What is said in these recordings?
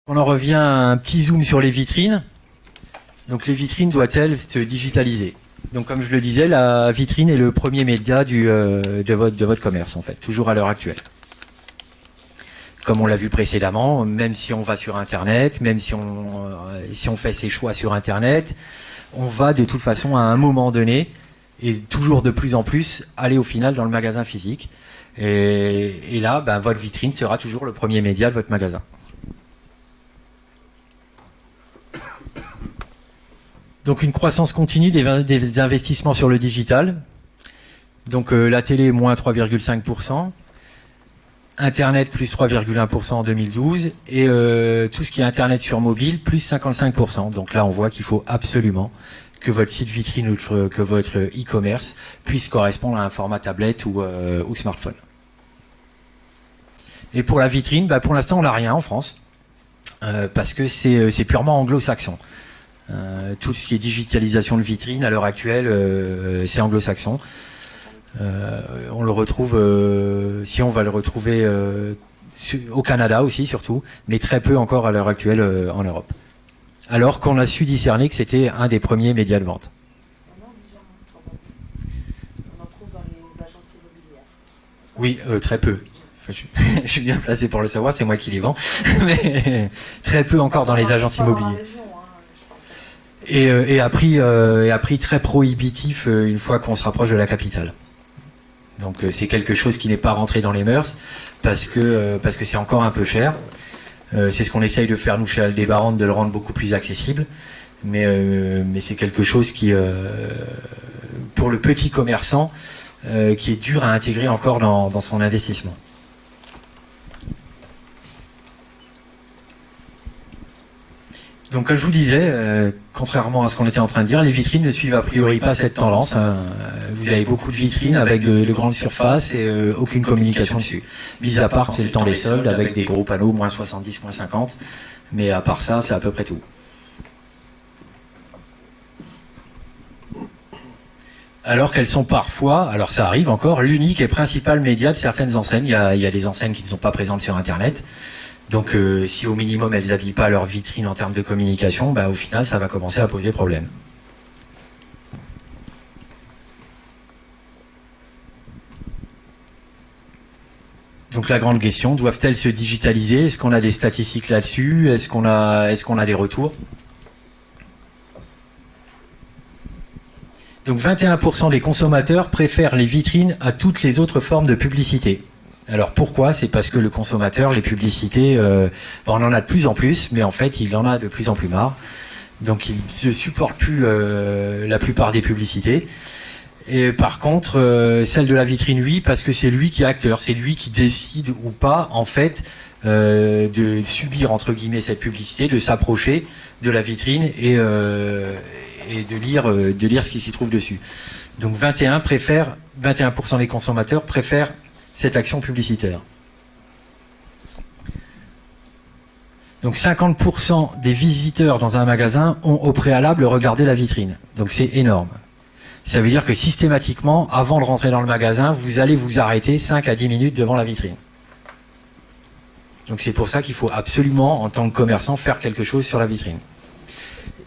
On en revient à un petit zoom sur les vitrines. Donc les vitrines doivent-elles se digitaliser? Donc comme je le disais, la vitrine est le premier média de votre commerce en fait, toujours à l'heure actuelle. Comme on l'a vu précédemment, même si on va sur Internet, même si on fait ses choix sur Internet, on va de toute façon à un moment donné, et toujours de plus en plus, aller au final dans le magasin physique. Et là, votre vitrine sera toujours le premier média de votre magasin. Donc une croissance continue des investissements sur le digital. Donc la télé moins 3,5%, Internet plus 3,1% en 2012 et tout ce qui est Internet sur mobile plus 55%. Donc là on voit qu'il faut absolument que votre site vitrine ou que votre e-commerce puisse correspondre à un format tablette ou smartphone. Et pour la vitrine, pour l'instant on n'a rien en France parce que c'est purement anglo-saxon. Tout ce qui est digitalisation de vitrine à l'heure actuelle, c'est anglo-saxon. On le retrouve, si on va le retrouver au Canada aussi surtout, mais très peu encore à l'heure actuelle en Europe. Alors qu'on a su discerner que c'était un des premiers médias de vente. On en trouve dans les agences immobilières. Oui, très peu. Je suis bien placé pour le savoir, c'est moi qui les vends, mais très peu encore dans les agences immobilières. Et à prix très prohibitif une fois qu'on se rapproche de la capitale. Donc c'est quelque chose qui n'est pas rentré dans les mœurs parce que c'est encore un peu cher. C'est ce qu'on essaye de faire nous chez Aldebaran, de le rendre beaucoup plus accessible. Mais c'est quelque chose qui, pour le petit commerçant, qui est dur à intégrer encore dans son investissement. Donc comme je vous disais, contrairement à ce qu'on était en train de dire, les vitrines ne suivent a priori pas cette tendance. Vous avez beaucoup de vitrines avec de grandes surfaces et aucune communication dessus. Mis à part, c'est le temps des soldes avec des gros panneaux, moins 70, moins 50. Mais à part ça, c'est à peu près tout. Alors qu'elles sont parfois, alors ça arrive encore, l'unique et principal média de certaines enseignes. Il y a des enseignes qui ne sont pas présentes sur Internet. Donc si au minimum elles n'habillent pas leur vitrine en termes de communication, au final ça va commencer à poser problème. Donc la grande question, doivent-elles se digitaliser? Est-ce qu'on a des statistiques là-dessus? Est-ce qu'on a des retours? Donc 21% des consommateurs préfèrent les vitrines à toutes les autres formes de publicité. Alors pourquoi? C'est parce que le consommateur, les publicités, on en a de plus en plus, mais en fait il en a de plus en plus marre. Donc il ne supporte plus la plupart des publicités. Et par contre, celle de la vitrine, oui, parce que c'est lui qui est acteur, c'est lui qui décide ou pas, en fait, de subir, entre guillemets, cette publicité, de s'approcher de la vitrine et de lire ce qui s'y trouve dessus. Donc 21% des consommateurs préfèrent cette action publicitaire. Donc 50% des visiteurs dans un magasin ont au préalable regardé la vitrine. Donc c'est énorme. Ça veut dire que systématiquement, avant de rentrer dans le magasin, vous allez vous arrêter 5 à 10 minutes devant la vitrine. Donc c'est pour ça qu'il faut absolument, en tant que commerçant, faire quelque chose sur la vitrine.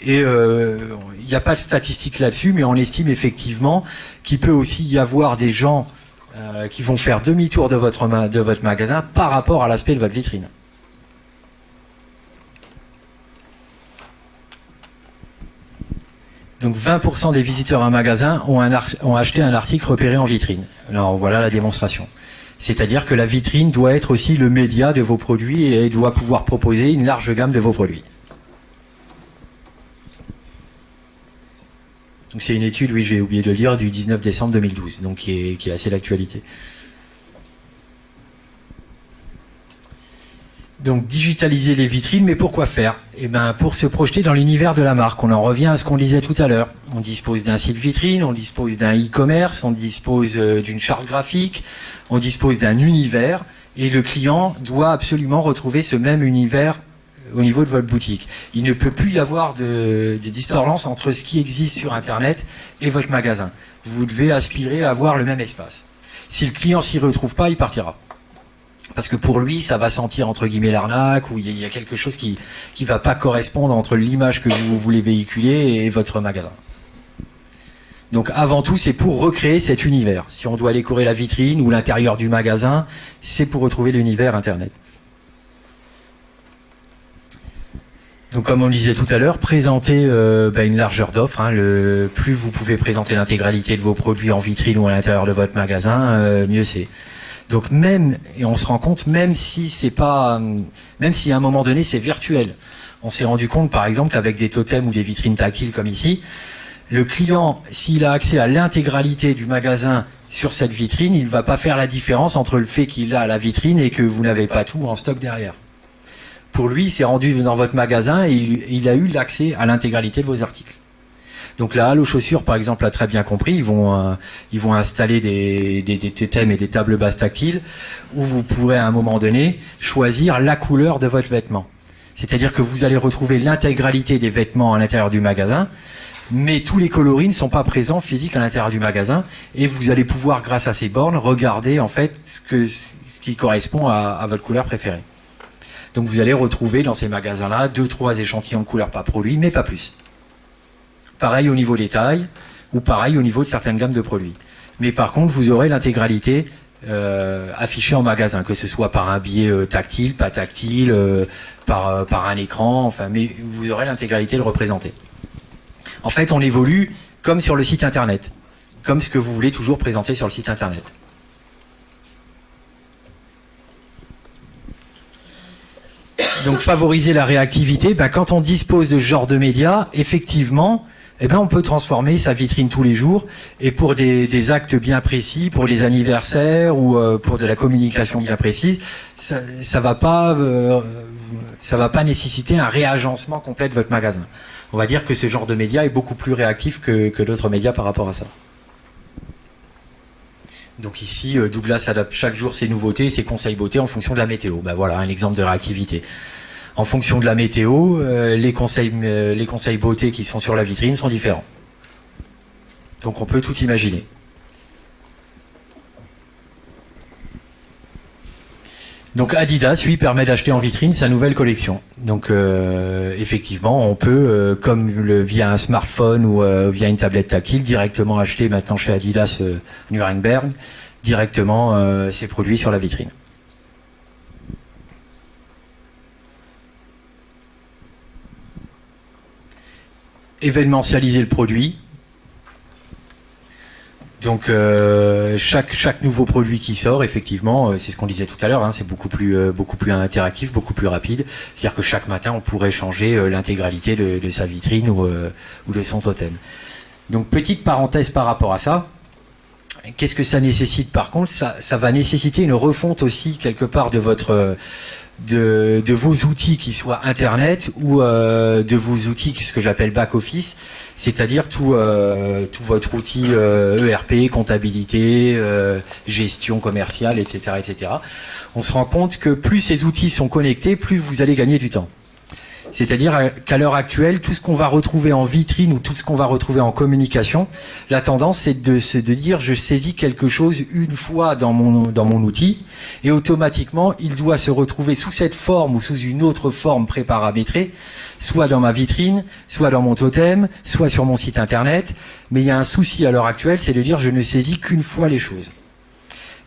Et il n'y a pas de statistiques là-dessus, mais on estime effectivement qu'il peut aussi y avoir des gens qui vont faire demi-tour de votre magasin par rapport à l'aspect de votre vitrine. Donc 20% des visiteurs à un magasin ont acheté un article repéré en vitrine. Alors voilà la démonstration. C'est-à-dire que la vitrine doit être aussi le média de vos produits et doit pouvoir proposer une large gamme de vos produits. Donc c'est une étude, oui, j'ai oublié de le lire, du 19 décembre 2012, donc qui est assez d'actualité. Donc digitaliser les vitrines, mais pourquoi faire? Pour se projeter dans l'univers de la marque. On en revient à ce qu'on disait tout à l'heure. On dispose d'un site vitrine, on dispose d'un e-commerce, on dispose d'une charte graphique, on dispose d'un univers, et le client doit absolument retrouver ce même univers au niveau de votre boutique. Il ne peut plus y avoir de distordance entre ce qui existe sur Internet et votre magasin. Vous devez aspirer à avoir le même espace. Si le client s'y retrouve pas, il partira. Parce que pour lui, ça va sentir entre guillemets l'arnaque, ou il y a quelque chose qui va pas correspondre entre l'image que vous voulez véhiculer et votre magasin. Donc avant tout, c'est pour recréer cet univers. Si on doit décorer la vitrine ou l'intérieur du magasin, c'est pour retrouver l'univers Internet. Donc comme on le disait tout à l'heure, présenter une largeur d'offres. Plus vous pouvez présenter l'intégralité de vos produits en vitrine ou à l'intérieur de votre magasin, mieux c'est. Donc et on se rend compte, même si à un moment donné c'est virtuel. On s'est rendu compte par exemple qu'avec des totems ou des vitrines tactiles comme ici, le client, s'il a accès à l'intégralité du magasin sur cette vitrine, il ne va pas faire la différence entre le fait qu'il a la vitrine et que vous n'avez pas tout en stock derrière. Pour lui, il s'est rendu dans votre magasin et il a eu l'accès à l'intégralité de vos articles. Donc la halle aux chaussures, par exemple, a très bien compris. Ils vont installer des totems et des tables basses tactiles où vous pourrez à un moment donné choisir la couleur de votre vêtement. C'est-à-dire que vous allez retrouver l'intégralité des vêtements à l'intérieur du magasin, mais tous les coloris ne sont pas présents physiques à l'intérieur du magasin, et vous allez pouvoir, grâce à ces bornes, regarder en fait ce qui correspond à votre couleur préférée. Donc vous allez retrouver dans ces magasins-là 2-3 échantillons de couleurs pas produits, mais pas plus. Pareil au niveau des tailles, ou pareil au niveau de certaines gammes de produits. Mais par contre, vous aurez l'intégralité affichée en magasin, que ce soit par un billet tactile, pas tactile, par un écran, enfin, mais vous aurez l'intégralité de représenter. En fait, on évolue comme sur le site internet, comme ce que vous voulez toujours présenter sur le site internet. Donc favoriser la réactivité, quand on dispose de ce genre de médias, effectivement, on peut transformer sa vitrine tous les jours, et pour des actes bien précis, pour les anniversaires ou pour de la communication bien précise, ça va pas nécessiter un réagencement complet de votre magasin. On va dire que ce genre de média est beaucoup plus réactif que d'autres médias par rapport à ça. Donc ici, Douglas adapte chaque jour ses nouveautés, ses conseils beauté en fonction de la météo. Voilà un exemple de réactivité. En fonction de la météo, les conseils beauté qui sont sur la vitrine sont différents. Donc on peut tout imaginer. Donc Adidas, lui, permet d'acheter en vitrine sa nouvelle collection. Donc effectivement, on peut, via un smartphone ou via une tablette tactile, directement acheter maintenant chez Adidas Nuremberg, directement ses produits sur la vitrine. Événementialiser le produit. Donc chaque nouveau produit qui sort, effectivement, c'est ce qu'on disait tout à l'heure, c'est beaucoup plus interactif, beaucoup plus rapide. C'est-à-dire que chaque matin, on pourrait changer l'intégralité de sa vitrine ou de son totem. Donc petite parenthèse par rapport à ça. Qu'est-ce que ça nécessite par contre ? Ça va nécessiter une refonte aussi quelque part de vos outils, qui soient Internet ou de vos outils, ce que j'appelle back-office, c'est-à-dire tout votre outil ERP, comptabilité, gestion commerciale, etc., etc. On se rend compte que plus ces outils sont connectés, plus vous allez gagner du temps. C'est-à-dire qu'à l'heure actuelle, tout ce qu'on va retrouver en vitrine ou tout ce qu'on va retrouver en communication, la tendance c'est de dire je saisis quelque chose une fois dans mon outil et automatiquement il doit se retrouver sous cette forme ou sous une autre forme préparamétrée, soit dans ma vitrine, soit dans mon totem, soit sur mon site internet. Mais il y a un souci à l'heure actuelle, c'est de dire je ne saisis qu'une fois les choses.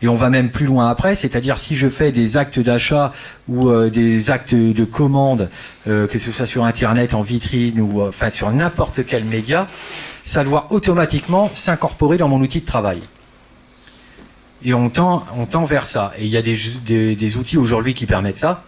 Et on va même plus loin après, c'est-à-dire si je fais des actes d'achat ou des actes de commande, que ce soit sur Internet, en vitrine ou enfin sur n'importe quel média, ça doit automatiquement s'incorporer dans mon outil de travail. Et on tend vers ça. Et il y a des outils aujourd'hui qui permettent ça.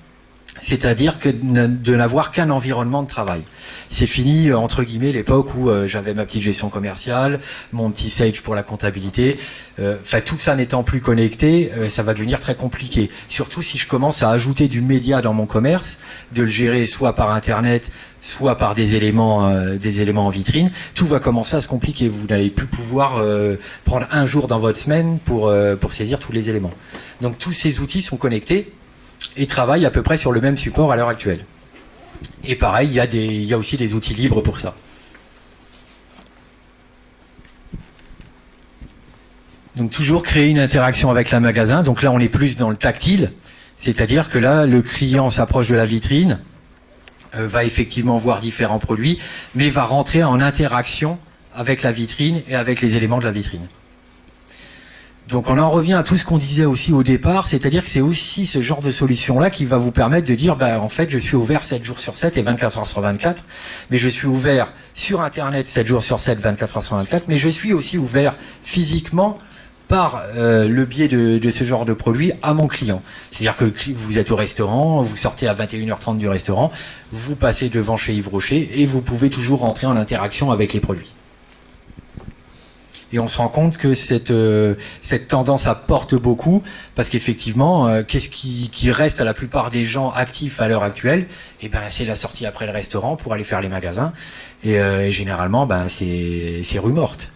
C'est-à-dire que de n'avoir qu'un environnement de travail. C'est fini, entre guillemets, l'époque où j'avais ma petite gestion commerciale, mon petit Sage pour la comptabilité. Tout ça n'étant plus connecté, ça va devenir très compliqué. Surtout si je commence à ajouter du média dans mon commerce, de le gérer soit par Internet, soit par des éléments en vitrine, tout va commencer à se compliquer. Vous n'allez plus pouvoir prendre un jour dans votre semaine pour saisir tous les éléments. Donc tous ces outils sont connectés et travaillent à peu près sur le même support à l'heure actuelle. Et pareil, il y a aussi des outils libres pour ça. Donc toujours créer une interaction avec le magasin. Donc là, on est plus dans le tactile. C'est-à-dire que là, le client s'approche de la vitrine, va effectivement voir différents produits, mais va rentrer en interaction avec la vitrine et avec les éléments de la vitrine. Donc on en revient à tout ce qu'on disait aussi au départ, c'est-à-dire que c'est aussi ce genre de solution-là qui va vous permettre de dire, en fait, je suis ouvert 7 jours sur 7 et 24 heures sur 24, mais je suis ouvert sur Internet 7 jours sur 7, 24 heures sur 24, mais je suis aussi ouvert physiquement par le biais de ce genre de produit à mon client. C'est-à-dire que vous êtes au restaurant, vous sortez à 21h30 du restaurant, vous passez devant chez Yves Rocher et vous pouvez toujours rentrer en interaction avec les produits. Et on se rend compte que cette tendance apporte beaucoup, parce qu'effectivement, qu'est-ce qui reste à la plupart des gens actifs à l'heure actuelle? C'est la sortie après le restaurant pour aller faire les magasins. Et généralement, c'est rue morte.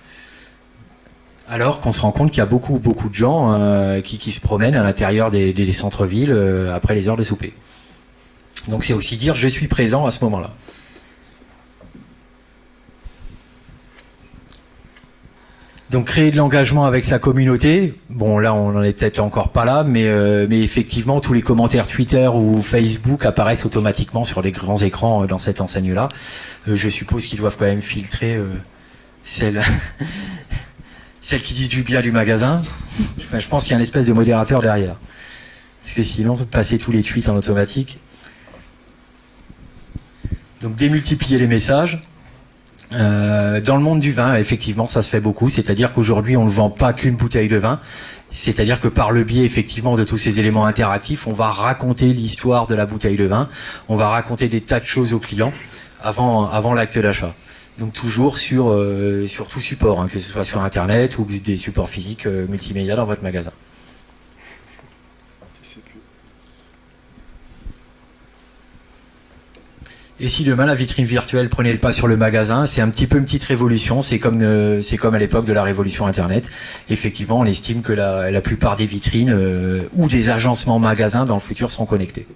Alors qu'on se rend compte qu'il y a beaucoup de gens qui se promènent à l'intérieur des centres-villes après les heures de souper. Donc c'est aussi dire je suis présent à ce moment-là. Donc créer de l'engagement avec sa communauté, bon là on n'en est peut-être encore pas là, mais effectivement tous les commentaires Twitter ou Facebook apparaissent automatiquement sur les grands écrans dans cette enseigne-là. Je suppose qu'ils doivent quand même filtrer celles qui disent du bien du magasin. Enfin, je pense qu'il y a une espèce de modérateur derrière. Parce que sinon, passer tous les tweets en automatique. Donc démultiplier les messages. Dans le monde du vin, effectivement, ça se fait beaucoup. C'est-à-dire qu'aujourd'hui, on ne vend pas qu'une bouteille de vin. C'est-à-dire que par le biais, effectivement, de tous ces éléments interactifs, on va raconter l'histoire de la bouteille de vin. On va raconter des tas de choses aux clients avant l'acte d'achat. Donc toujours sur tout support, que ce soit sur Internet ou des supports physiques multimédia dans votre magasin. Et si demain la vitrine virtuelle prenait le pas sur le magasin, c'est un petit peu une petite révolution, c'est comme à l'époque de la révolution Internet. Effectivement, on estime que la plupart des vitrines ou des agencements magasins dans le futur seront connectés.